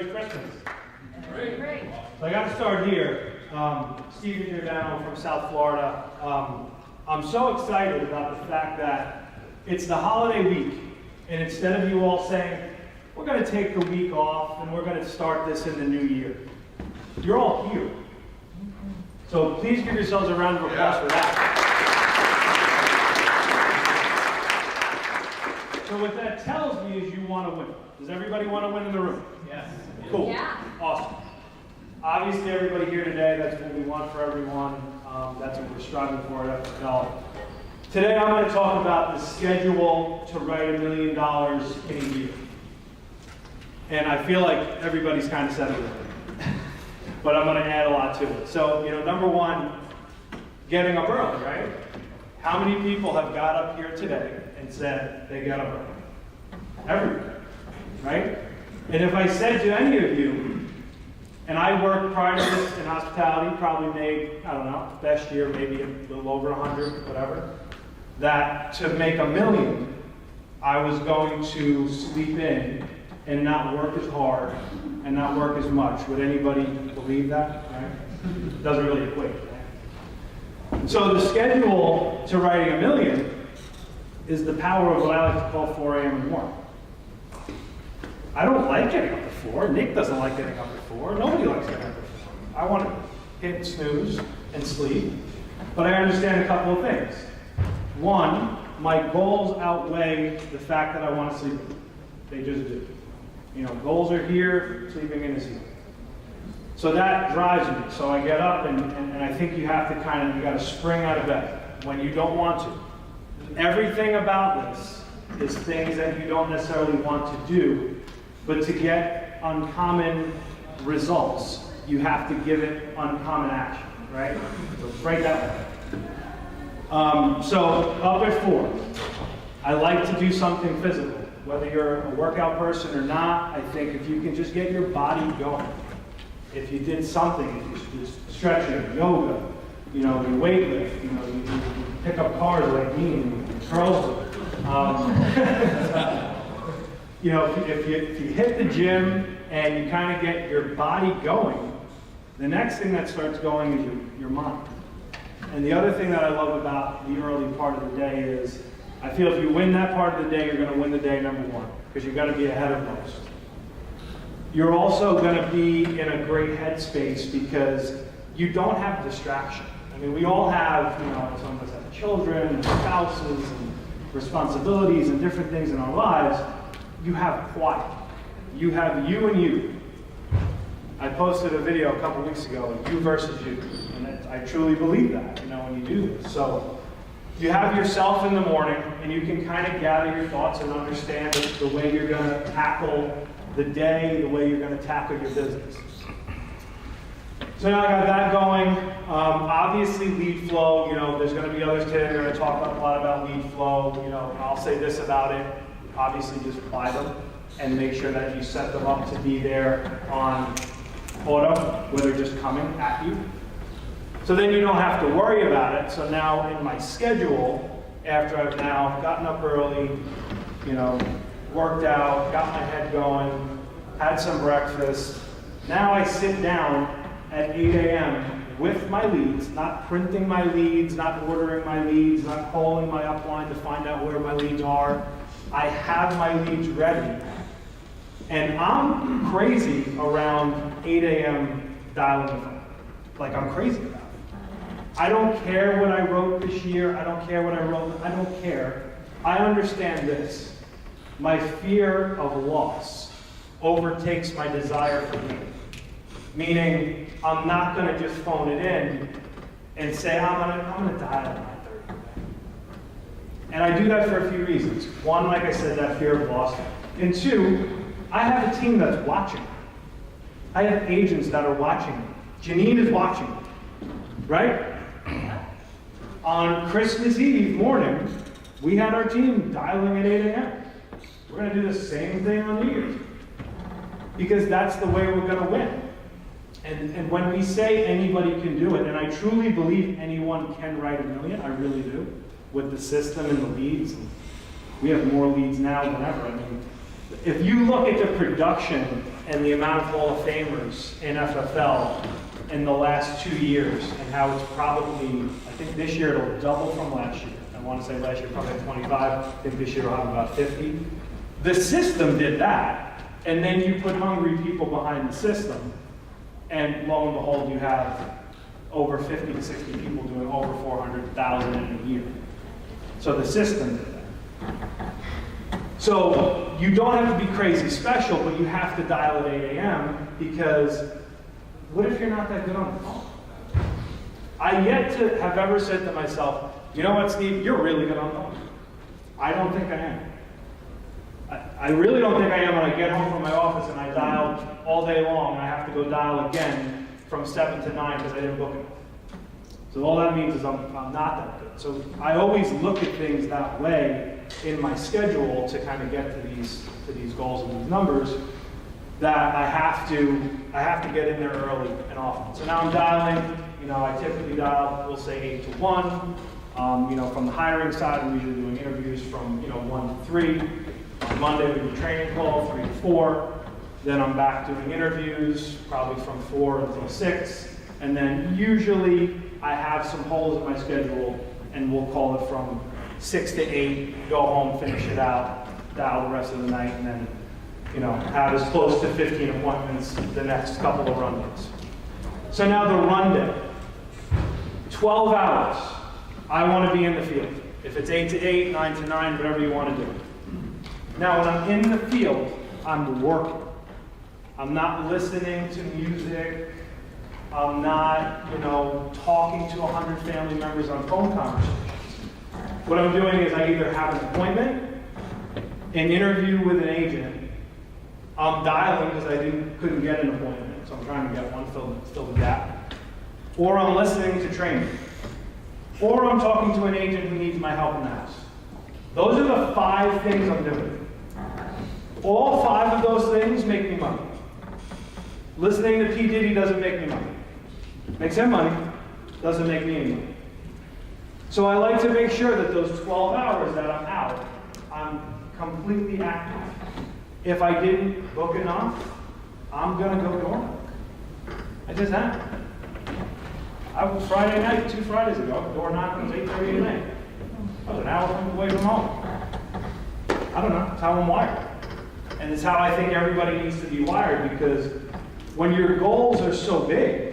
everybody's Christmas? Great. So I got to start here. Steven Giordano from South Florida. I'm so excited about the fact that it's the holiday week, and instead of you all saying, we're going to take the week off and we're going to start this in the new year, you're all here. So please give yourselves a round of applause for that. So what that tells me is you want to win. Does everybody want to win in the room? Yes. Cool. Yeah. Awesome. Obviously, everybody here today, that's what we want for everyone. That's what we're striving for at FFL. Today, I'm going to talk about the schedule to write $1 million in a year. And I feel like everybody's kind of said it already. But I'm going to add a lot to it. So, number one, getting up early, right? How many people have got up here today and said they got up early? Everybody, right? And if I said to any of you, and I worked prior to this in hospitality, probably made, I don't know, best year, maybe a little over 100, whatever, that to make $1 million, I was going to sleep in and not work as hard and not work as much. Would anybody believe that? Right? It doesn't really equate, right? So the schedule to writing $1 million is the power of what I like to call 4 a.m. in the morning. I don't like getting up at 4. Nick doesn't like getting up at 4. Nobody likes getting up at 4. I want to hit snooze and sleep. But I understand a couple of things. One, my goals outweigh the fact that I want to sleep in. They just do. Goals are here, sleeping in is here. So that drives me. So I get up and I think you have to you got to spring out of bed when you don't want to. Everything about this is things that you don't necessarily want to do, but to get uncommon results, you have to give it uncommon action, right? So it's right that way. So up at 4, I like to do something physical. Whether you're a workout person or not, I think if you can just get your body going, if you did something, if you just stretching, yoga, you weight lift, you pick up cars like me and curls them. If you hit the gym and you kind of get your body going, the next thing that starts going is your mind. And the other thing that I love about the early part of the day is, I feel if you win that part of the day, you're going to win the day number 1, because you've got to be ahead of most. You're also going to be in a great headspace because you don't have distraction. I mean, we all have, some of us have children and spouses and responsibilities and different things in our lives. You have quiet. You have you and you. I posted a video a couple weeks ago, you versus you. And I truly believe that, when you do this. So you have yourself in the morning, and you can kind of gather your thoughts and understand the way you're going to tackle the day, the way you're going to tackle your business. So now I got that going. Obviously, lead flow, there's going to be others today that are going to talk a lot about lead flow. I'll say this about it. Obviously, just apply them and make sure that you set them up to be there on auto, where they're just coming at you. So then you don't have to worry about it. So now in my schedule, after I've now gotten up early, worked out, got my head going, had some breakfast, now I sit down at 8 a.m. with my leads, not printing my leads, not ordering my leads, not calling my upline to find out where my leads are. I have my leads ready. And I'm crazy around 8 a.m. dialing the phone. Like, I'm crazy about it. I don't care what I wrote this year. I don't care what I wrote. I don't care. I understand this. My fear of loss overtakes my desire for gain. Meaning, I'm not going to just phone it in and say, I'm going to dial at 9:30. And I do that for a few reasons. One, like I said, that fear of loss. And two, I have a team that's watching. I have agents that are watching me. Janine is watching me, right? On Christmas Eve morning, we had our team dialing at 8 a.m. We're going to do the same thing on New Year's, because that's the way we're going to win. And when we say anybody can do it, and I truly believe anyone can write $1 million, I really do, with the system and the leads. We have more leads now than ever. I mean, If you look at the production and the amount of Hall of Famers in FFL in the last 2 years and how it's probably, I think this year it'll double from last year. I want to say last year probably had 25. I think this year we'll have about 50. The system did that, and then you put hungry people behind the system, and lo and behold, you have over 50 to 60 people doing over 400,000 in a year. So the system did that. So you don't have to be crazy special, but you have to dial at 8 a.m. because what if you're not that good on the phone? I yet to have ever said to myself, you know what, Steve, you're really good on the phone. I don't think I am. I really don't think I am when I get home from my office and I dial all day long and I have to go dial again from 7 to 9 because I didn't book it. So all that means is I'm not that good. So I always look at things that way in my schedule to kind of get to these goals and these numbers, that I have to get in there early and often. So now I'm dialing, I typically dial, we'll say 8 to 1. From the hiring side, I'm usually doing interviews from 1 to 3. On Monday we do training call, 3 to 4. Then I'm back doing interviews, probably from 4 until 6. And then usually I have some holes in my schedule, and we'll call it from 6 to 8, go home, finish it out, dial the rest of the night, and then have as close to 15 appointments the next couple of run days. So now the run day, 12 hours. I want to be in the field. If it's 8 to 8, 9 to 9, whatever you want to do. Now when I'm in the field, I'm working. I'm not listening to music. I'm not, talking to 100 family members on phone conversations. What I'm doing is I either have an appointment, an interview with an agent. I'm dialing because I couldn't get an appointment, so I'm trying to get one, fill the gap. Or I'm listening to training. Or I'm talking to an agent who needs my help in the house. Those are the 5 things I'm doing. All 5 of those things make me money. Listening to P. Diddy doesn't make me money. Makes him money, doesn't make me any money. So I like to make sure that those 12 hours that I'm out, I'm completely active. If I didn't book enough, I'm going to go dormant. I just am. I was Friday night, 2 Fridays ago, door knocking was 8:30 at night. I was an hour away from home. I don't know, it's how I'm wired. And it's how I think everybody needs to be wired, because when your goals are so big,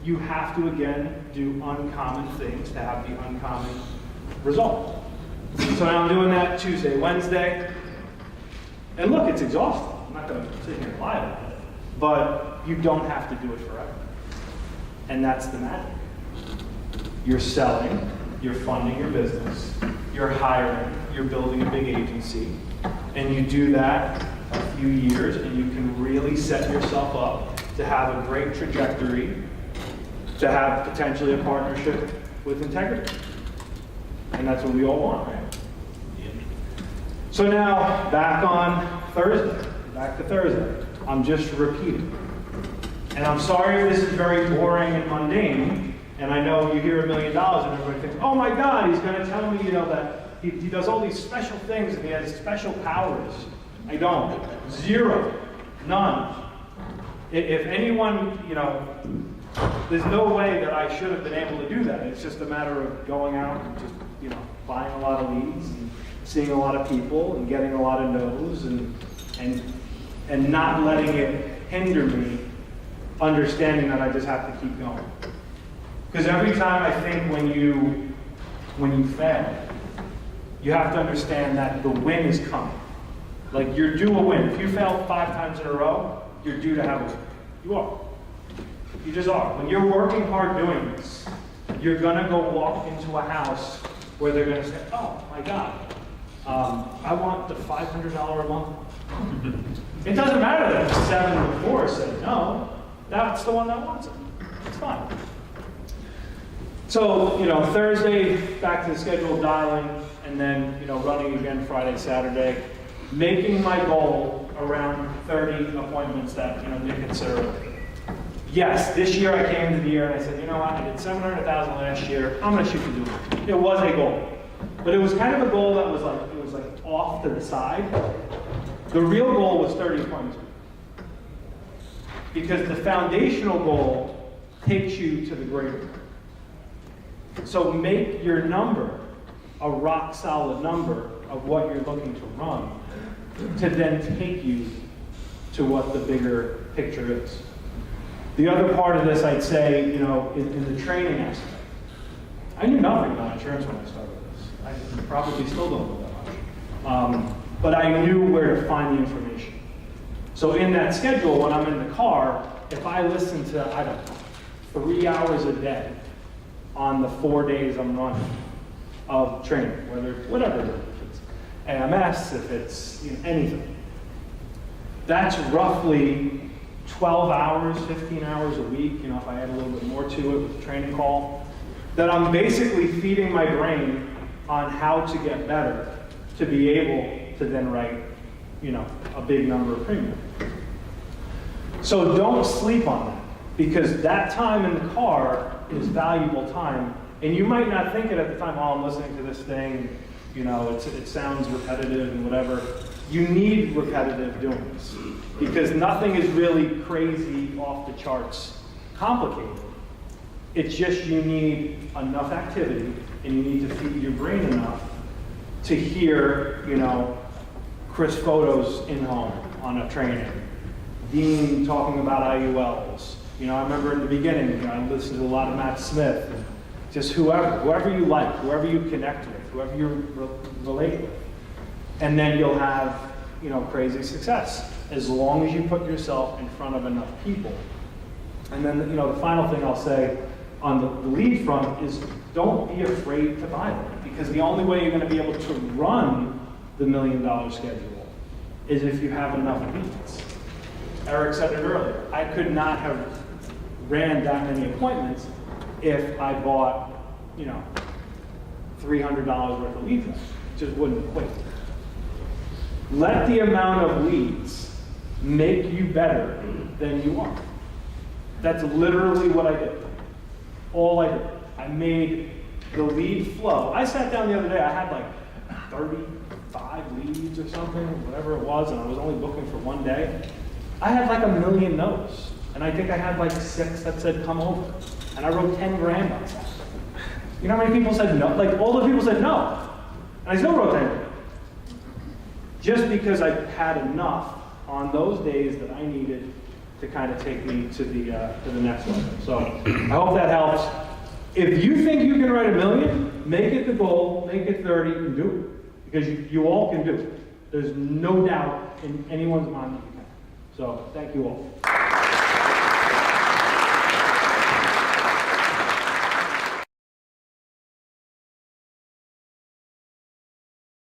you have to, again, do uncommon things to have the uncommon result. So now I'm doing that Tuesday, Wednesday. And look, it's exhausting. I'm not going to sit here and lie about it. But you don't have to do it forever. And that's the magic. You're selling, you're funding your business, you're hiring, you're building a big agency, and you do that a few years, and you can really set yourself up to have a great trajectory, to have potentially a partnership with integrity. And that's what we all want, right? So now, back to Thursday. I'm just repeating. And I'm sorry if this is very boring and mundane, and I know you hear $1 million and everybody thinks, oh my God, he's going to tell me, that he does all these special things and he has special powers. I don't. 0. None. If anyone, there's no way that I should have been able to do that. It's just a matter of going out and just, buying a lot of leads and seeing a lot of people and getting a lot of no's and not letting it hinder me, understanding that I just have to keep going. Because every time I think when you fail, you have to understand that the win is coming. Like, you're due a win. If you fail 5 times in a row, you're due to have a win. You are. You just are. When you're working hard doing this, you're going to go walk into a house where they're going to say, oh my God, I want the $500 a month. It doesn't matter that 7 before said no. That's the one that wants it. It's fine. So, Thursday, back to the schedule, dialing, and then, running again Friday, Saturday, making my goal around 30 appointments that, you consider. Yes, this year I came into the year and I said, you know what, I did 700,000 last year, I'm going to shoot to do it. It was a goal. But it was kind of a goal that was like off to the side. The real goal was 30 appointments. Because the foundational goal takes you to the greater goal. So make your number a rock solid number of what you're looking to run to then take you to what the bigger picture is. The other part of this, I'd say, you know, in the training aspect. I knew nothing about insurance when I started this. I probably still don't know that much. But I knew where to find the information. So in that schedule, when I'm in the car, if I listen to, I don't know, 3 hours a day on the 4 days I'm running of training, whatever it is, if it's AMS, if it's, you know, anything. That's roughly 12 hours, 15 hours a week, you know, if I add a little bit more to it with the training call, that I'm basically feeding my brain on how to get better to be able to then write, you know, a big number of premium. So don't sleep on that, because that time in the car is valuable time. And you might not think it at the time, oh, I'm listening to this thing, you know, it sounds repetitive and whatever. You need repetitive doing this, because nothing is really crazy, off the charts, complicated. It's just you need enough activity, and you need to feed your brain enough to hear, you know, Chris Photo's in home on a training, Dean talking about IULs. You know, I remember in the beginning, you know, I listened to a lot of Matt Smith, and just whoever you like, whoever you connect with, whoever you relate with. And then you'll have, you know, crazy success, as long as you put yourself in front of enough people. And then, you know, the final thing I'll say on the lead front is don't be afraid to buy them, because the only way you're going to be able to run the $1 million schedule is if you have enough leads. Eric said it earlier. I could not have ran that many appointments if I bought, you know, $300 worth of leads. It just wouldn't equate. Let the amount of leads make you better than you are. That's literally what I did. All I did. I made the lead flow. I sat down the other day, I had like 35 leads or something, whatever it was, and I was only booking for one day. I had like 1 million no's, and I think I had like 6 that said come over, and I wrote 10 grand on that. You know how many people said no? Like all the people said no, and I still wrote 10 grand. Just because I had enough on those days that I needed to kind of take me to the next level. So I hope that helps. If you think you can write 1 million, make it the goal, make it 30, and do it. Because you all can do it. There's no doubt in anyone's mind that you can. So thank you all.